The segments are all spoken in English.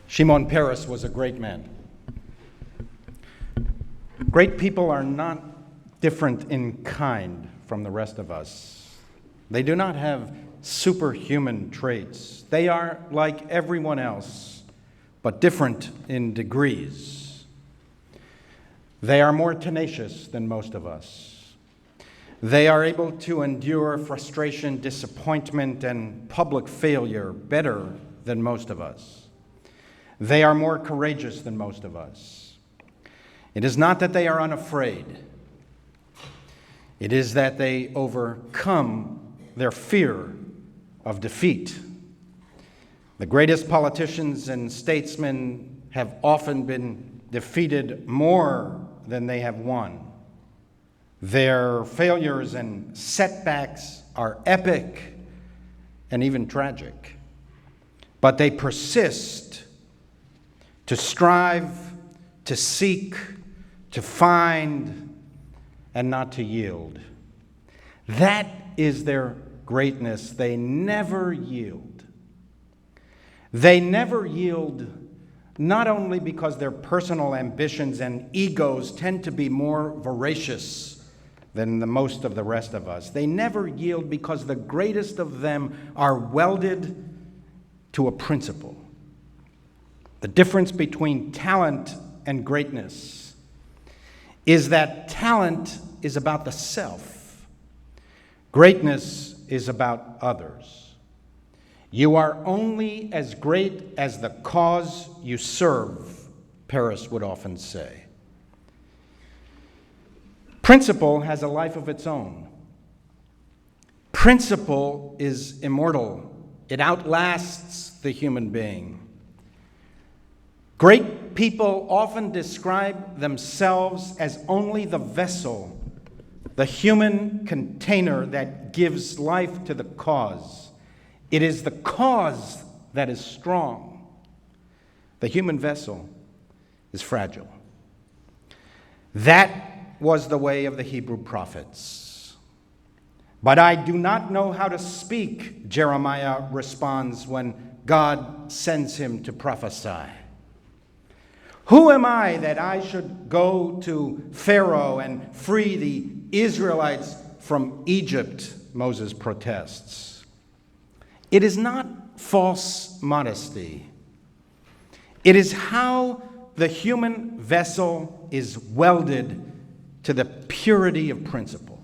Shimon Peres was a great man. Great people are not different in kind from the rest of us. They do not have superhuman traits. They are like everyone else, but different in degrees. They are more tenacious than most of us. They are able to endure frustration, disappointment, and public failure better than most of us. They are more courageous than most of us. It is not that they are unafraid. It is that they overcome their fear of defeat. The greatest politicians and statesmen have often been defeated more than they have won. Their failures and setbacks are epic and even tragic. But they persist to strive, to seek, to find, and not to yield. That is their greatness. They never yield. They never yield not only because their personal ambitions and egos tend to be more voracious than the most of the rest of us. They never yield because the greatest of them are welded to a principle. The difference between talent and greatness is that talent is about the self. Greatness is about others. You are only as great as the cause you serve, Peres would often say. Principle has a life of its own. Principle is immortal. It outlasts the human being. Great people often describe themselves as only the vessel, the human container that gives life to the cause. It is the cause that is strong. The human vessel is fragile. That was the way of the Hebrew prophets. But I do not know how to speak, Jeremiah responds when God sends him to prophesy. Who am I that I should go to Pharaoh and free the Israelites from Egypt? Moses protests. It is not false modesty. It is how the human vessel is welded to the purity of principle.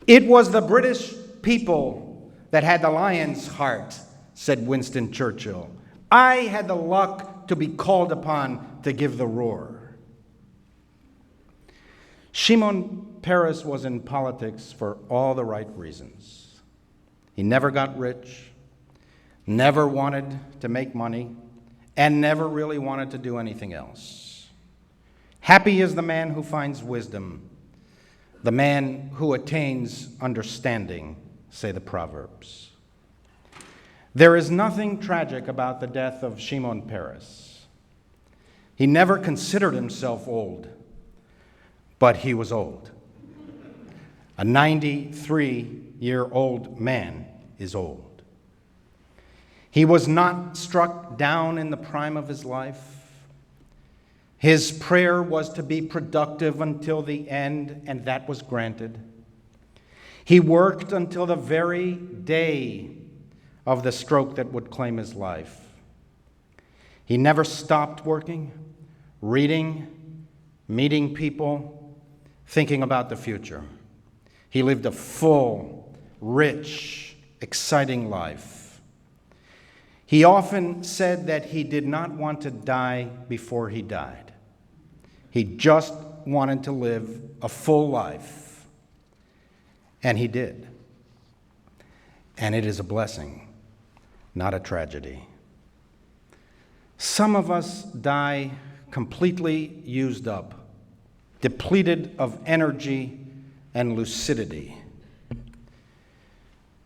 It was the British people that had the lion's heart, said Winston Churchill. I had the luck to be called upon to give the roar. Shimon Peres was in politics for all the right reasons. He never got rich, never wanted to make money, and never really wanted to do anything else. Happy is the man who finds wisdom, the man who attains understanding, say the Proverbs. There is nothing tragic about the death of Shimon Peres. He never considered himself old, but he was old. A 93-year-old man is old. He was not struck down in the prime of his life. His prayer was to be productive until the end, and that was granted. He worked until the very day of the stroke that would claim his life. He never stopped working, reading, meeting people, thinking about the future. He lived a full, rich, exciting life. He often said that he did not want to die before he died. He just wanted to live a full life. And he did. And it is a blessing, not a tragedy. Some of us die completely used up, depleted of energy and lucidity.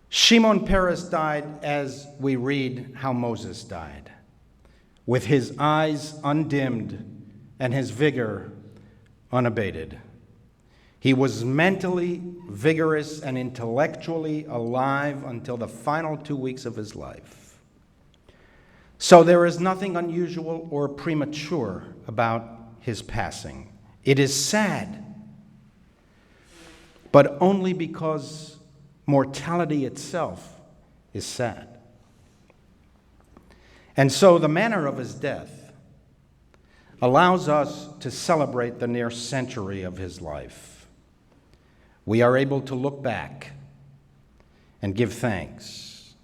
Shimon Peres died as we read how Moses died, with his eyes undimmed and his vigor unabated. He was mentally vigorous and intellectually alive until the final 2 weeks of his life. So there is nothing unusual or premature about his passing. It is sad, but only because mortality itself is sad. And so the manner of his death allows us to celebrate the near century of his life. We are able to look back and give thanks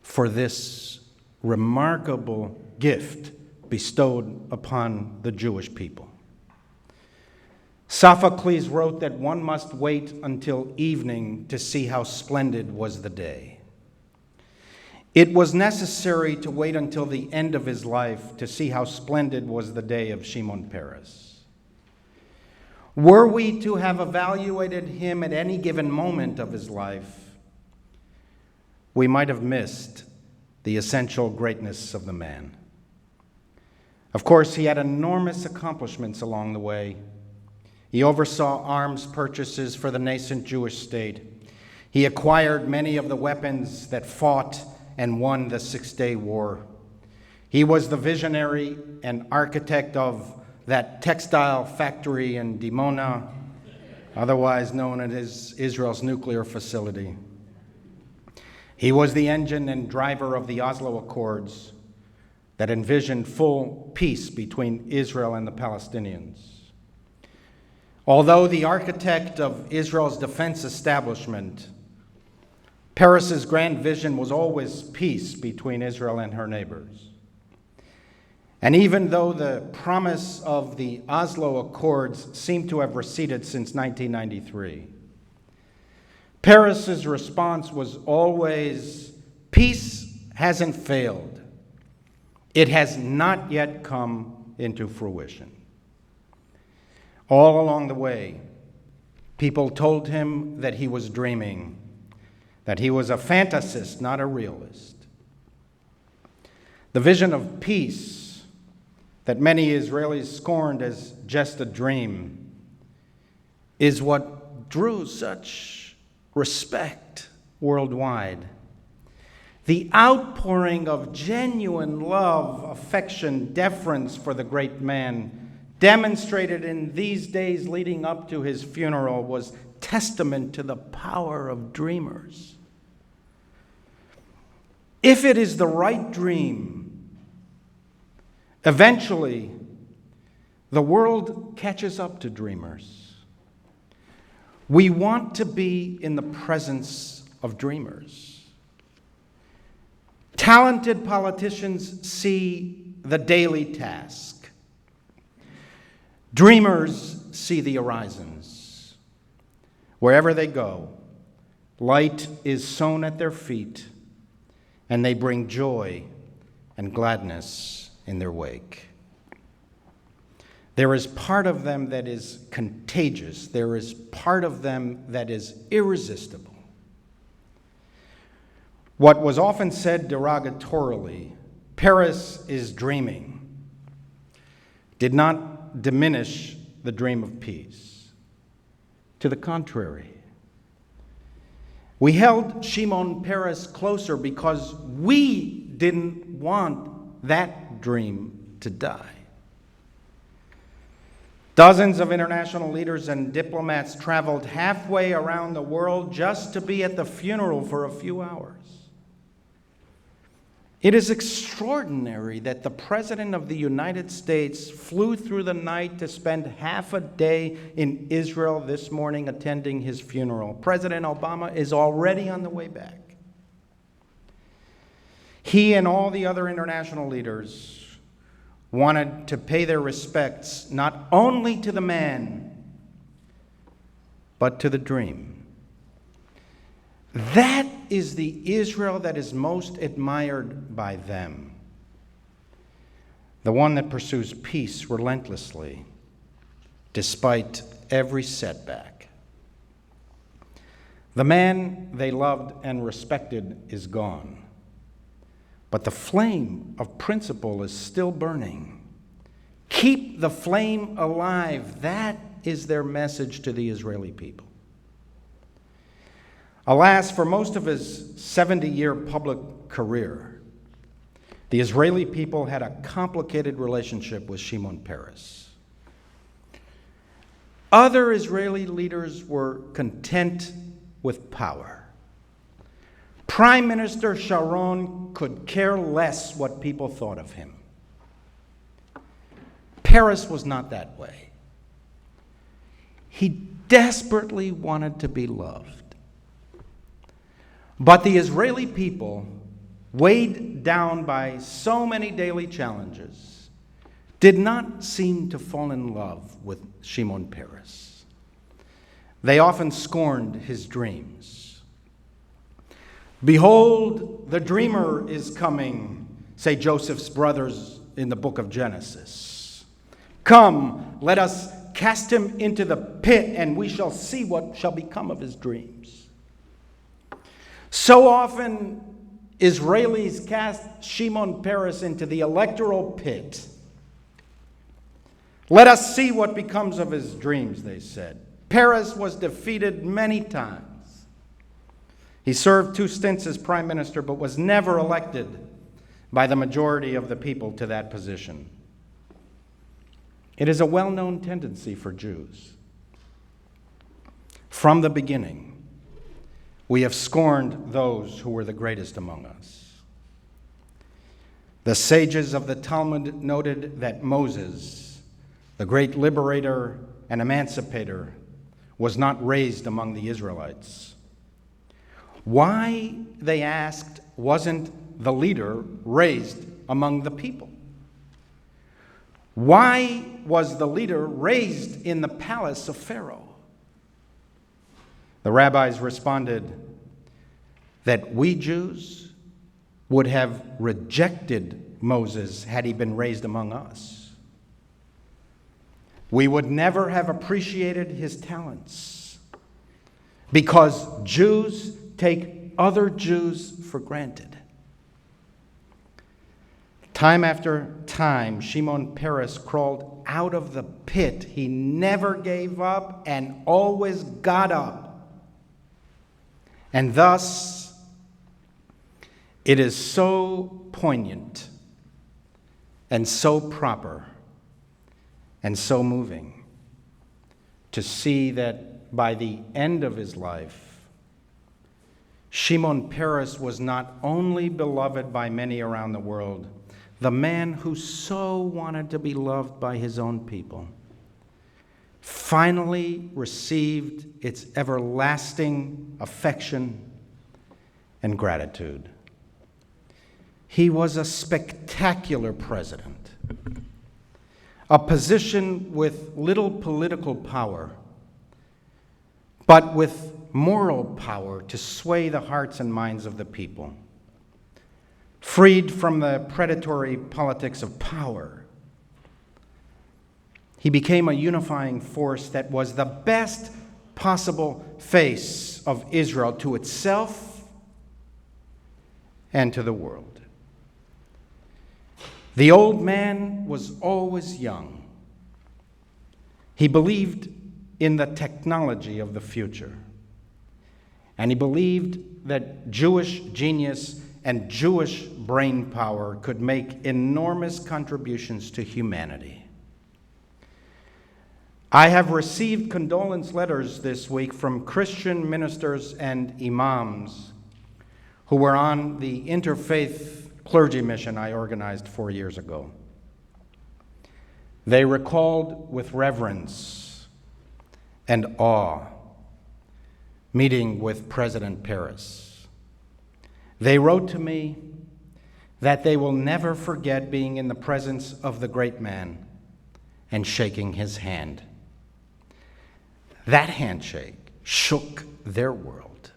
for this remarkable gift bestowed upon the Jewish people. Sophocles wrote that one must wait until evening to see how splendid was the day. It was necessary to wait until the end of his life to see how splendid was the day of Shimon Peres. Were we to have evaluated him at any given moment of his life, we might have missed the essential greatness of the man. Of course, he had enormous accomplishments along the way. He oversaw arms purchases for the nascent Jewish state. He acquired many of the weapons that fought and won the Six-Day War. He was the visionary and architect of that textile factory in Dimona, otherwise known as Israel's nuclear facility. He was the engine and driver of the Oslo Accords that envisioned full peace between Israel and the Palestinians. Although the architect of Israel's defense establishment, Peres's grand vision was always peace between Israel and her neighbors. And even though the promise of the Oslo Accords seemed to have receded since 1993, Peres's response was always, peace hasn't failed. It has not yet come into fruition. All along the way, people told him that he was dreaming, that he was a fantasist, not a realist. The vision of peace that many Israelis scorned as just a dream is what drew such respect worldwide. The outpouring of genuine love, affection, deference for the great man demonstrated in these days leading up to his funeral was testament to the power of dreamers. If it is the right dream, eventually the world catches up to dreamers. We want to be in the presence of dreamers. Talented politicians see the daily task. Dreamers see the horizons. Wherever they go, light is sown at their feet, and they bring joy and gladness in their wake. There is part of them that is contagious. There is part of them that is irresistible. What was often said derogatorily, Peres is dreaming, did not diminish the dream of peace. To the contrary, we held Shimon Peres closer because we didn't want that dream to die. Dozens of international leaders and diplomats traveled halfway around the world just to be at the funeral for a few hours. It is extraordinary that the President of the United States flew through the night to spend half a day in Israel this morning attending his funeral. President Obama is already on the way back. He and all the other international leaders wanted to pay their respects not only to the man, but to the dream. That is the Israel that is most admired by them, the one that pursues peace relentlessly, despite every setback. The man they loved and respected is gone, but the flame of principle is still burning. Keep the flame alive. That is their message to the Israeli people. Alas, for most of his 70-year public career, The Israeli people had a complicated relationship with Shimon Peres. Other Israeli leaders were content with power. Prime Minister Sharon could care less what people thought of him. Peres was not that way. He desperately wanted to be loved. But the Israeli people, weighed down by so many daily challenges, did not seem to fall in love with Shimon Peres. They often scorned his dreams. "Behold, the dreamer is coming," say Joseph's brothers in the book of Genesis. "Come, let us cast him into the pit, and we shall see what shall become of his dreams." So often, Israelis cast Shimon Peres into the electoral pit. "Let us see what becomes of his dreams," they said. Peres was defeated many times. He served 2 stints as prime minister, but was never elected by the majority of the people to that position. It is a well-known tendency for Jews. From the beginning, we have scorned those who were the greatest among us. The sages of the Talmud noted that Moses, the great liberator and emancipator, was not raised among the Israelites. Why, they asked, wasn't the leader raised among the people? Why was the leader raised in the palace of Pharaoh? The rabbis responded that we Jews would have rejected Moses had he been raised among us. We would never have appreciated his talents because Jews take other Jews for granted. Time after time, Shimon Peres crawled out of the pit. He never gave up and always got up. And thus, it is so poignant and so proper and so moving to see that by the end of his life, Shimon Peres was not only beloved by many around the world, the man who so wanted to be loved by his own people finally received its everlasting affection and gratitude. He was a spectacular president, a position with little political power, but with moral power to sway the hearts and minds of the people. Freed from the predatory politics of power, he became a unifying force that was the best possible face of Israel to itself and to the world. The old man was always young. He believed in the technology of the future, and he believed that Jewish genius and Jewish brain power could make enormous contributions to humanity. I have received condolence letters this week from Christian ministers and imams who were on the interfaith clergy mission I organized 4 years ago. They recalled with reverence and awe meeting with President Peres. They wrote to me that they will never forget being in the presence of the great man and shaking his hand. That handshake shook their world.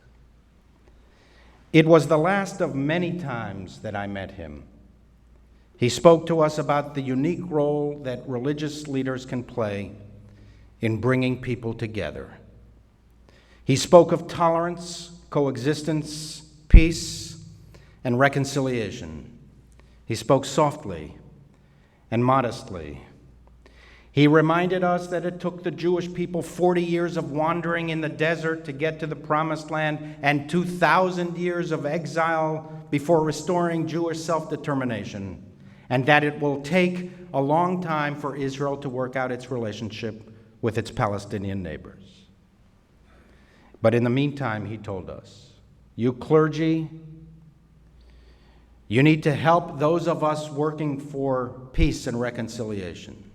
It was the last of many times that I met him. He spoke to us about the unique role that religious leaders can play in bringing people together. He spoke of tolerance, coexistence, peace, and reconciliation. He spoke softly and modestly. He reminded us that it took the Jewish people 40 years of wandering in the desert to get to the Promised Land and 2,000 years of exile before restoring Jewish self-determination, and that it will take a long time for Israel to work out its relationship with its Palestinian neighbors. But in the meantime, he told us, you clergy, you need to help those of us working for peace and reconciliation.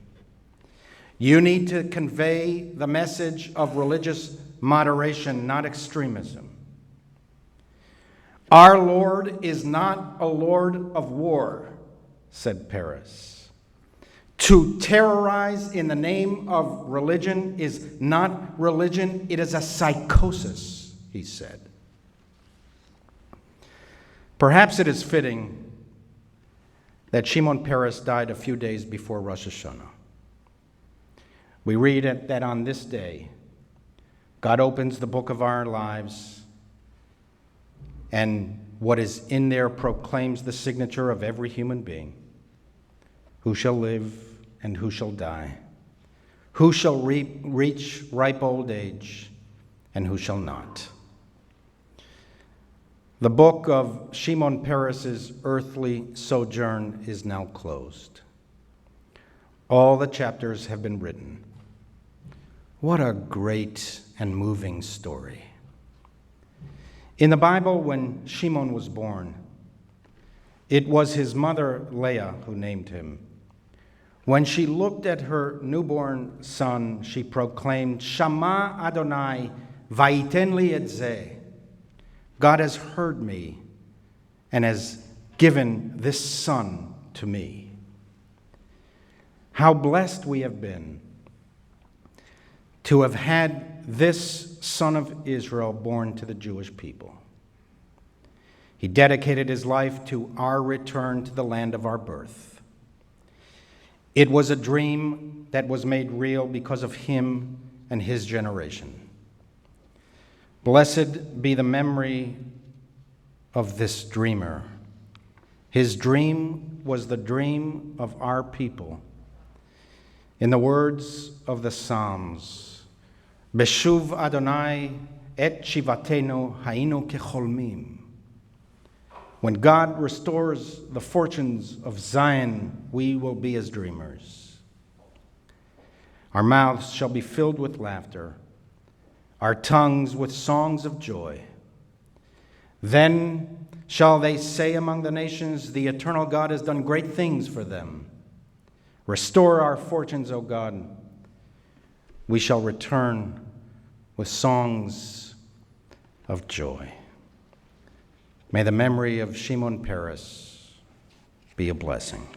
You need to convey the message of religious moderation, not extremism. Our Lord is not a Lord of war, said Peres. To terrorize in the name of religion is not religion, it is a psychosis, he said. Perhaps it is fitting that Shimon Peres died a few days before Rosh Hashanah. We read that on this day, God opens the book of our lives, and what is in there proclaims the signature of every human being. Who shall live and who shall die? Who shall reach ripe old age and who shall not? The book of Shimon Peres' earthly sojourn is now closed. All the chapters have been written. What a great and moving story. In the Bible, when Shimon was born, it was his mother, Leah, who named him. When she looked at her newborn son, she proclaimed, Shama Adonai, vayiten li et zeh. God has heard me and has given this son to me. How blessed we have been to have had this son of Israel born to the Jewish people. He dedicated his life to our return to the land of our birth. It was a dream that was made real because of him and his generation. Blessed be the memory of this dreamer. His dream was the dream of our people. In the words of the Psalms, Beshuv Adonai et shivatenu hainu kecholmim. When God restores the fortunes of Zion, we will be as dreamers. Our mouths shall be filled with laughter, our tongues with songs of joy. Then shall they say among the nations, the eternal God has done great things for them. Restore our fortunes, O God. We shall return with songs of joy. May the memory of Shimon Peres be a blessing.